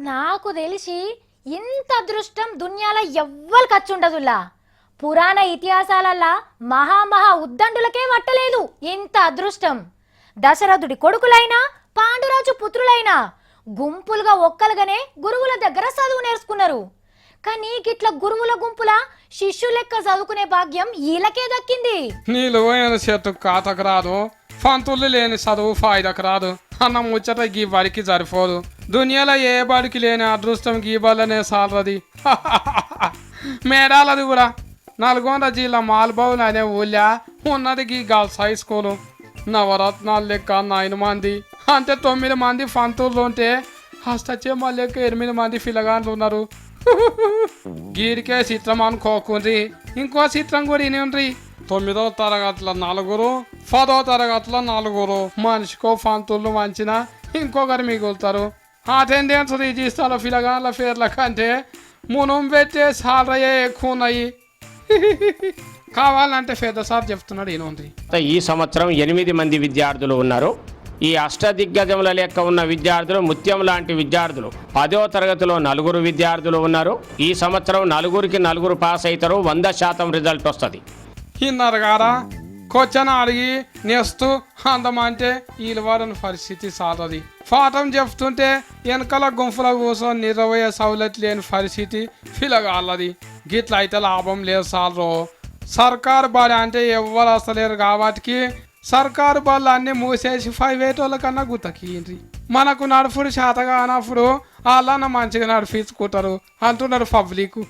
నాకు తెలిసి ఇంత అదృష్టం దునియాల ఎవ్వరికి వచ్చుండదులా. పురాణ ఇతిహాసాలల్లా మహా ఉద్దండులకే వట్టలేదు ఇంత అదృష్టం. దశరథుడి కొడుకులైనా పాండురాజు పుత్రులైనా గుంపులుగా ఒక్కలుగానే గురువుల దగ్గర చదువు నేర్చుకున్నారు. కానీ గిట్ల గురువుల గుంపుల శిష్యు లెక్క చదువుకునే భాగ్యం ఈలకే దక్కింది. నీళ్ళు చెట్టు కాతకు రాదు, పంతులు లేని చదువు ఫాయిదకు రాదు అన్న ముచ్చట గీ బడికి సరిపోదు. దునియాలో ఏ బడికి లేని అదృష్టం గీ బల్లనే సాలది. మేడాలది కూడా నల్గొండ జిల్లా మాల్బౌల్ అనే ఊళ్ళో ఉన్నది గీ గర్ల్స్ హై స్కూలు. నవరత్నాలు లెక్క 9 మంది అంటే 9 మంది పంతులు ఉంటే హస్తచేమ లెక్క 8 మంది పిల్లగాండ్లు ఉన్నారు. గీడికే చిత్రం అనుకోకుండ్రి, ఇంకో చిత్రం కూడా ఇనిండ్రి. 9వ తరగతిలో 4, 10వ తరగతిలో 4 మనిషికో పంతులు మంచిన ఇంకొకరు మిగులుతారు. అటెండెన్స్ రిజిస్టర్ల పిల్లగాళ్ళ పేర్ల కంటే మునం పెట్టే సాలరీయే ఎక్కువ ఉన్నాయి. కావాలంటే పెద్ద సార్ చెప్తున్నాడు ఈయన. ఈ సంవత్సరం 8 మంది విద్యార్థులు ఉన్నారు. ఈ అష్టదిగ్గజముల లెక్క ఉన్న విద్యార్థులు ముత్యం లాంటి విద్యార్థులు. 10వ తరగతిలో 4 విద్యార్థులు ఉన్నారు. ఈ సంవత్సరం 4కి 4 పాస్ అవుతారు. 100% రిజల్ట్ వస్తుంది. ఇన్నారు కారా క్వశ్చన్ అడిగి నెక్స్ట్ అందమంటే వీళ్ళవాడని పరిస్థితి సాలది. పాఠం చెప్తుంటే వెనకాల గుంపుల కూర్చొని నిర్వహయ సౌలత్ లేని పరిస్థితి పిలగాలది. గిట్ల అయితే లాభం లేదు సాలరు. సర్కారు బడి అంటే ఎవ్వరు వస్తలేరు కాబట్టి సర్కారు బళ్ళు అన్నీ మూసేసి 5 వాళ్ళ కన్నా గుత్తకిండ్రి. మనకు నడుపుడు శాతగా అన్నప్పుడు వాళ్ళన్న మంచిగా నడిపించుకుంటారు అంటున్నారు పబ్లిక్.